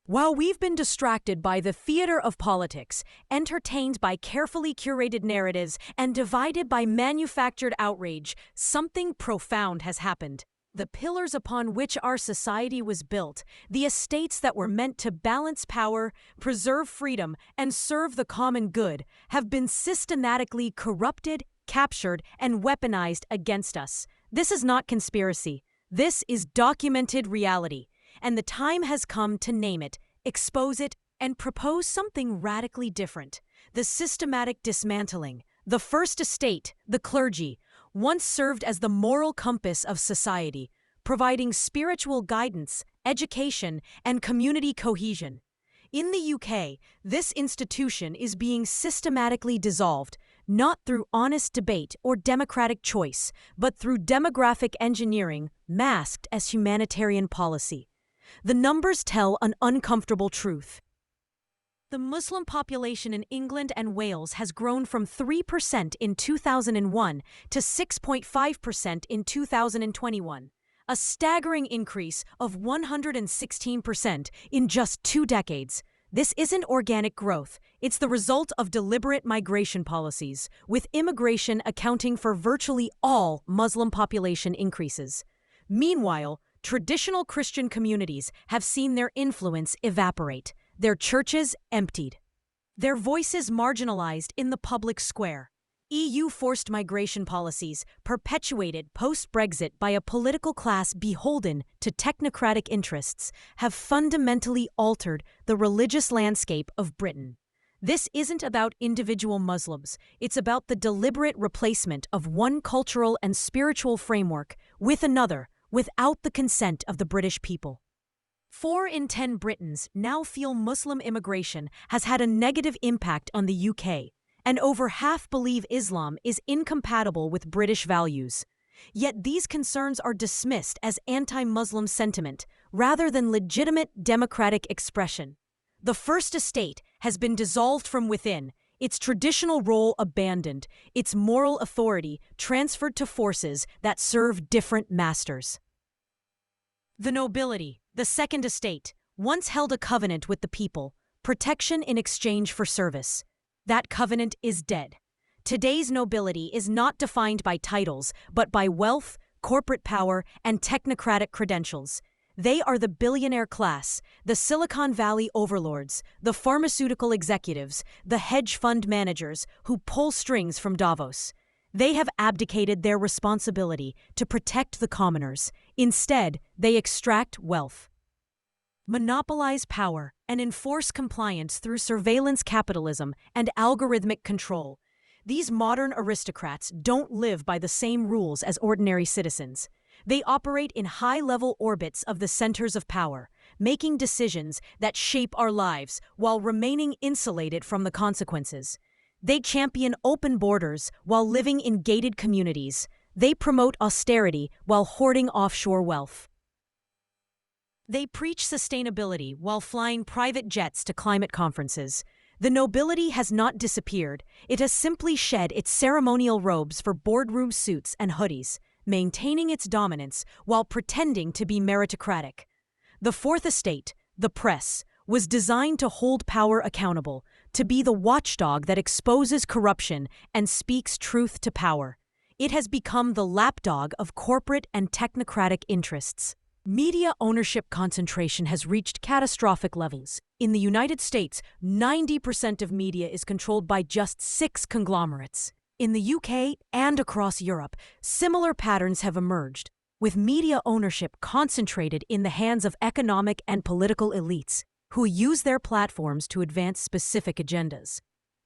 While we've been distracted by the theater of politics, entertained by carefully curated narratives, and divided by manufactured outrage, something profound has happened. The pillars upon which our society was built, the estates that were meant to balance power, preserve freedom, and serve the common good, have been systematically corrupted, captured, and weaponized against us. This is not conspiracy. This is documented reality. And the time has come to name it, expose it, and propose something radically different. The systematic dismantling. The first estate, the clergy, once served as the moral compass of society, providing spiritual guidance, education, and community cohesion. In the UK, this institution is being systematically dissolved, not through honest debate or democratic choice, but through demographic engineering masked as humanitarian policy. The numbers tell an uncomfortable truth. The Muslim population in England and Wales has grown from 3% in 2001 to 6.5% in 2021, a staggering increase of 116% in just 2 decades. This isn't organic growth, it's the result of deliberate migration policies, with immigration accounting for virtually all Muslim population increases. Meanwhile, traditional Christian communities have seen their influence evaporate, their churches emptied, their voices marginalized in the public square. EU forced migration policies, perpetuated post-Brexit by a political class beholden to technocratic interests, have fundamentally altered the religious landscape of Britain. This isn't about individual Muslims, it's about the deliberate replacement of one cultural and spiritual framework with another, without the consent of the British people. 4 in 10 Britons now feel Muslim immigration has had a negative impact on the UK, and over half believe Islam is incompatible with British values. Yet these concerns are dismissed as anti-Muslim sentiment rather than legitimate democratic expression. The First Estate has been dissolved from within, its traditional role abandoned, its moral authority transferred to forces that serve different masters. The nobility, the Second Estate, once held a covenant with the people, protection in exchange for service. That covenant is dead. Today's nobility is not defined by titles, but by wealth, corporate power, and technocratic credentials. They are the billionaire class, the Silicon Valley overlords, the pharmaceutical executives, the hedge fund managers who pull strings from Davos. They have abdicated their responsibility to protect the commoners. Instead, they extract wealth, monopolize power, and enforce compliance through surveillance capitalism and algorithmic control. These modern aristocrats don't live by the same rules as ordinary citizens. They operate in high-level orbits of the centers of power, making decisions that shape our lives while remaining insulated from the consequences. They champion open borders while living in gated communities. They promote austerity while hoarding offshore wealth. They preach sustainability while flying private jets to climate conferences. The nobility has not disappeared. It has simply shed its ceremonial robes for boardroom suits and hoodies, maintaining its dominance while pretending to be meritocratic. The Fourth Estate, the press, was designed to hold power accountable, to be the watchdog that exposes corruption and speaks truth to power. It has become the lapdog of corporate and technocratic interests. Media ownership concentration has reached catastrophic levels. In the United States, 90% of media is controlled by just 6 conglomerates. In the UK and across Europe, similar patterns have emerged, with media ownership concentrated in the hands of economic and political elites who use their platforms to advance specific agendas.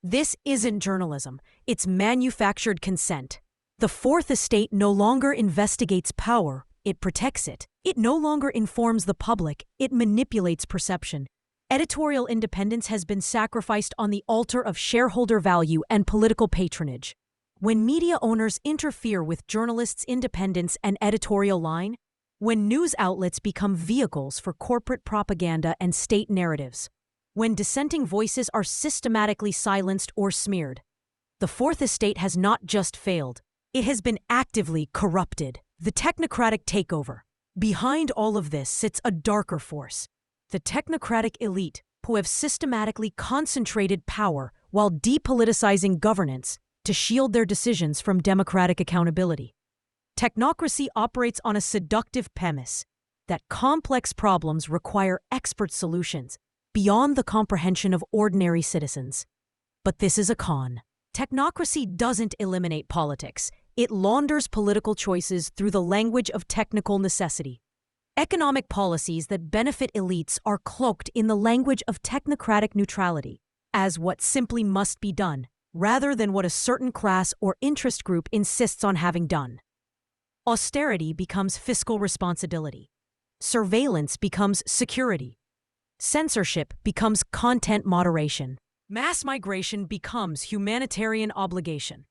This isn't journalism, it's manufactured consent. The Fourth Estate no longer investigates power, it protects it. It no longer informs the public, it manipulates perception. Editorial independence has been sacrificed on the altar of shareholder value and political patronage. When media owners interfere with journalists' independence and editorial line, when news outlets become vehicles for corporate propaganda and state narratives, when dissenting voices are systematically silenced or smeared, the Fourth Estate has not just failed, it has been actively corrupted. The technocratic takeover. Behind all of this sits a darker force. The technocratic elite who have systematically concentrated power while depoliticizing governance to shield their decisions from democratic accountability. Technocracy operates on a seductive premise that complex problems require expert solutions beyond the comprehension of ordinary citizens. But this is a con. Technocracy doesn't eliminate politics. It launders political choices through the language of technical necessity. Economic policies that benefit elites are cloaked in the language of technocratic neutrality as what simply must be done, rather than what a certain class or interest group insists on having done. Austerity becomes fiscal responsibility. Surveillance becomes security. Censorship becomes content moderation. Mass migration becomes humanitarian obligation.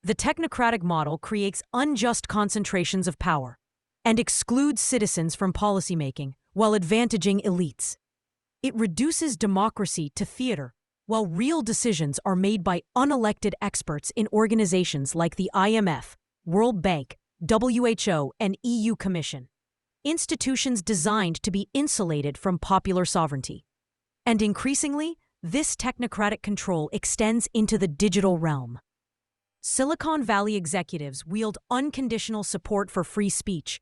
The technocratic model creates unjust concentrations of power and excludes citizens from policymaking while advantaging elites. It reduces democracy to theater, while real decisions are made by unelected experts in organizations like the IMF, World Bank, WHO, and EU Commission. Institutions designed to be insulated from popular sovereignty. And increasingly, this technocratic control extends into the digital realm. Silicon Valley executives wield unconditional support for free speech,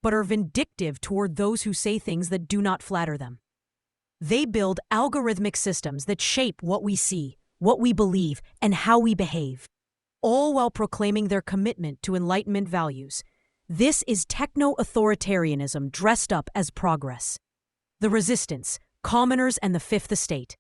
but are vindictive toward those who say things that do not flatter them. They build algorithmic systems that shape what we see, what we believe, and how we behave, all while proclaiming their commitment to Enlightenment values. This is techno-authoritarianism dressed up as progress. The resistance, commoners, and the Fifth Estate.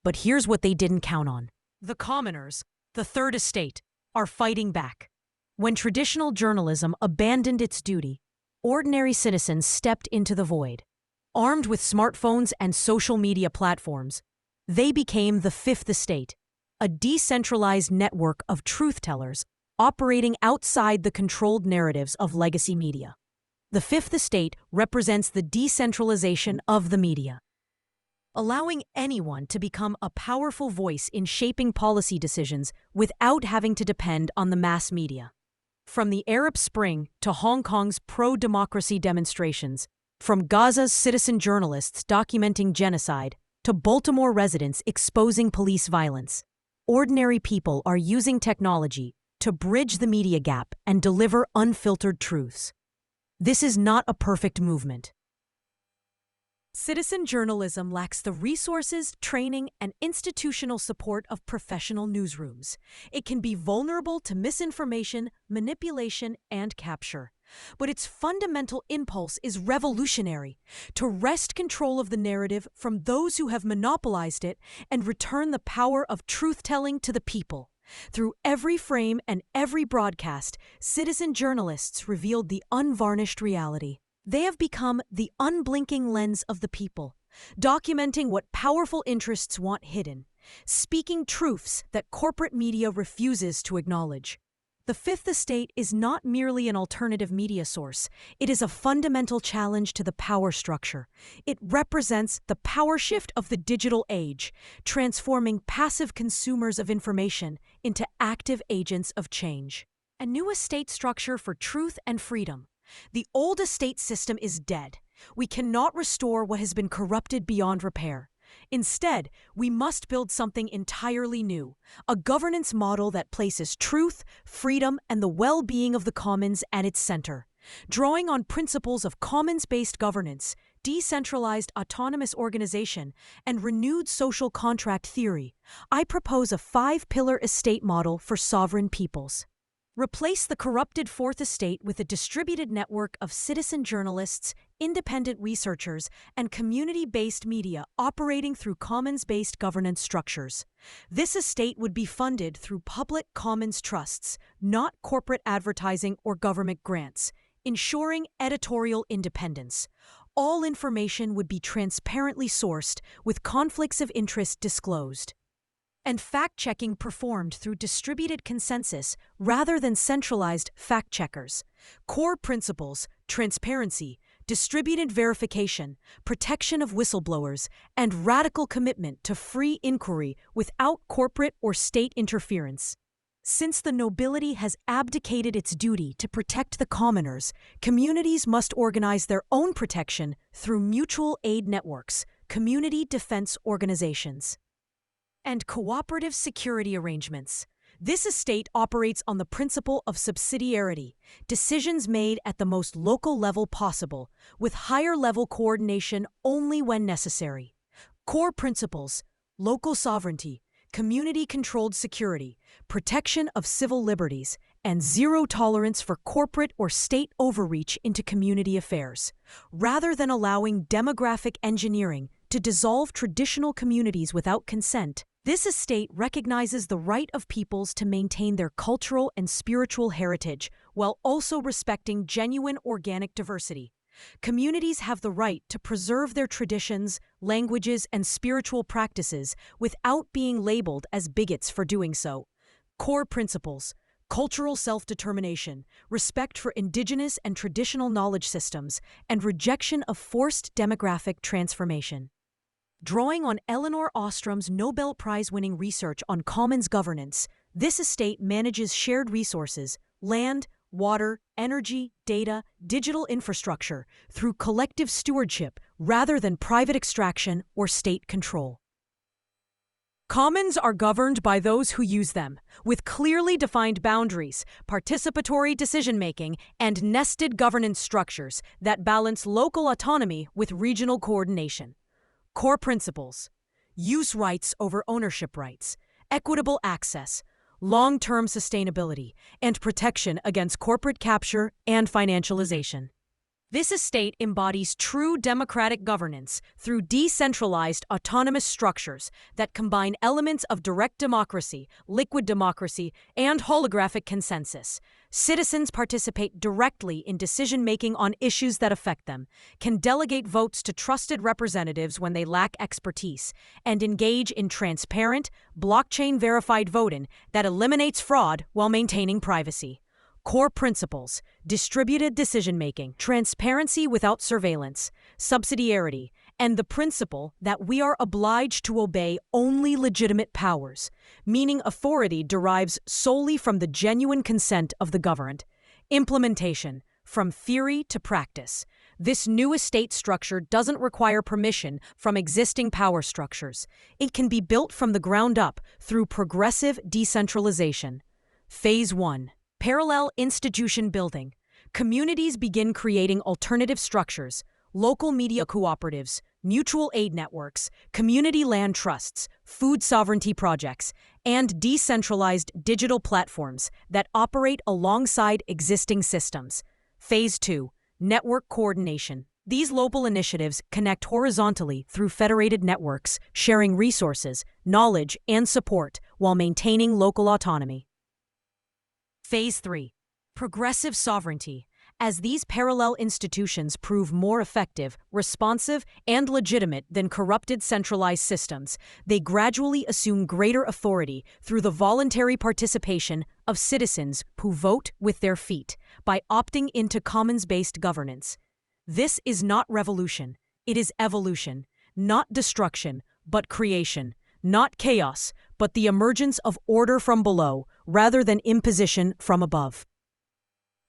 But here's what they didn't count on. The commoners, the Third Estate, are fighting back. When traditional journalism abandoned its duty, ordinary citizens stepped into the void. Armed with smartphones and social media platforms, they became the Fifth Estate, a decentralized network of truth-tellers operating outside the controlled narratives of legacy media. The Fifth Estate represents the decentralization of the media, allowing anyone to become a powerful voice in shaping policy decisions without having to depend on the mass media. From the Arab Spring to Hong Kong's pro-democracy demonstrations, from Gaza's citizen journalists documenting genocide to Baltimore residents exposing police violence, ordinary people are using technology to bridge the media gap and deliver unfiltered truths. This is not a perfect movement. Citizen journalism lacks the resources, training, and institutional support of professional newsrooms. It can be vulnerable to misinformation, manipulation, and capture. But its fundamental impulse is revolutionary: to wrest control of the narrative from those who have monopolized it and return the power of truth-telling to the people. Through every frame and every broadcast, citizen journalists revealed the unvarnished reality. They have become the unblinking lens of the people, documenting what powerful interests want hidden, speaking truths that corporate media refuses to acknowledge. The Fifth Estate is not merely an alternative media source. It is a fundamental challenge to the power structure. It represents the power shift of the digital age, transforming passive consumers of information into active agents of change. A new estate structure for truth and freedom. The old estate system is dead. We cannot restore what has been corrupted beyond repair. Instead, we must build something entirely new, a governance model that places truth, freedom, and the well-being of the commons at its center. Drawing on principles of commons-based governance, decentralized autonomous organization, and renewed social contract theory, I propose a 5-pillar estate model for sovereign peoples. Replace the corrupted Fourth Estate with a distributed network of citizen journalists, independent researchers, and community-based media operating through commons-based governance structures. This estate would be funded through public commons trusts, not corporate advertising or government grants, ensuring editorial independence. All information would be transparently sourced, with conflicts of interest disclosed. And fact-checking performed through distributed consensus rather than centralized fact-checkers. Core principles: transparency, distributed verification, protection of whistleblowers, and radical commitment to free inquiry without corporate or state interference. Since the nobility has abdicated its duty to protect the commoners, communities must organize their own protection through mutual aid networks, community defense organizations, and cooperative security arrangements. This estate operates on the principle of subsidiarity, decisions made at the most local level possible, with higher-level coordination only when necessary. Core principles: local sovereignty, community-controlled security, protection of civil liberties, and zero tolerance for corporate or state overreach into community affairs. Rather than allowing demographic engineering to dissolve traditional communities without consent, this estate recognizes the right of peoples to maintain their cultural and spiritual heritage while also respecting genuine organic diversity. Communities have the right to preserve their traditions, languages, and spiritual practices without being labeled as bigots for doing so. Core principles: cultural self-determination, respect for indigenous and traditional knowledge systems, and rejection of forced demographic transformation. Drawing on Elinor Ostrom's Nobel Prize-winning research on commons governance, this estate manages shared resources, land, water, energy, data, digital infrastructure through collective stewardship rather than private extraction or state control. Commons are governed by those who use them, with clearly defined boundaries, participatory decision-making, and nested governance structures that balance local autonomy with regional coordination. Core principles: use rights over ownership rights, equitable access, long-term sustainability, and protection against corporate capture and financialization. This estate embodies true democratic governance through decentralized autonomous structures that combine elements of direct democracy, liquid democracy, and holographic consensus. Citizens participate directly in decision-making on issues that affect them, can delegate votes to trusted representatives when they lack expertise, and engage in transparent, blockchain-verified voting that eliminates fraud while maintaining privacy. Core principles: distributed decision-making, transparency without surveillance, subsidiarity, and the principle that we are obliged to obey only legitimate powers, meaning authority derives solely from the genuine consent of the governed. Implementation: from theory to practice. This new estate structure doesn't require permission from existing power structures. It can be built from the ground up through progressive decentralization. Phase 1. Parallel institution building. Communities begin creating alternative structures, local media cooperatives, mutual aid networks, community land trusts, food sovereignty projects, and decentralized digital platforms that operate alongside existing systems. Phase 2. Network coordination. These local initiatives connect horizontally through federated networks, sharing resources, knowledge, and support while maintaining local autonomy. Phase 3. Progressive sovereignty. As these parallel institutions prove more effective, responsive, and legitimate than corrupted centralized systems, they gradually assume greater authority through the voluntary participation of citizens who vote with their feet by opting into commons-based governance. This is not revolution, it is evolution, not destruction, but creation, not chaos, but the emergence of order from below rather than imposition from above.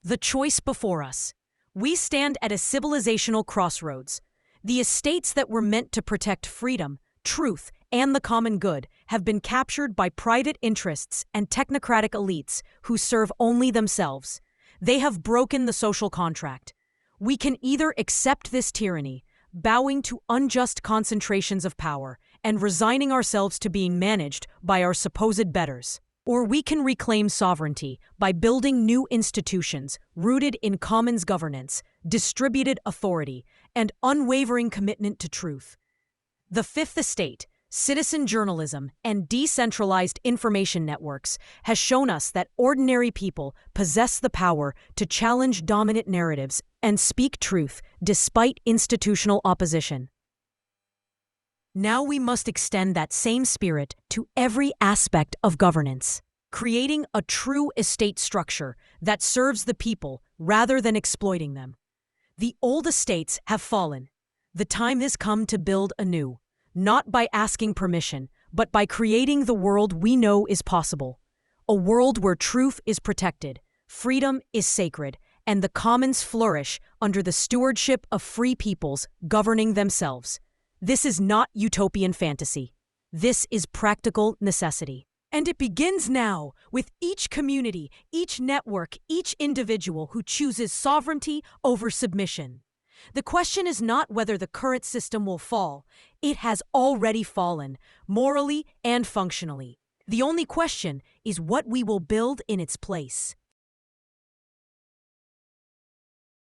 The choice before us. We stand at a civilizational crossroads. The estates that were meant to protect freedom, truth, and the common good have been captured by private interests and technocratic elites who serve only themselves. They have broken the social contract. We can either accept this tyranny, bowing to unjust concentrations of power and resigning ourselves to being managed by our supposed betters, or we can reclaim sovereignty by building new institutions rooted in commons governance, distributed authority, and unwavering commitment to truth. The Fifth Estate, citizen journalism, and decentralized information networks has shown us that ordinary people possess the power to challenge dominant narratives and speak truth despite institutional opposition. Now we must extend that same spirit to every aspect of governance, creating a true estate structure that serves the people rather than exploiting them. The old estates have fallen. The time has come to build anew, not by asking permission, but by creating the world we know is possible. A world where truth is protected, freedom is sacred, and the commons flourish under the stewardship of free peoples governing themselves. This is not utopian fantasy. This is practical necessity. And it begins now with each community, each network, each individual who chooses sovereignty over submission. The question is not whether the current system will fall. It has already fallen, morally and functionally. The only question is what we will build in its place.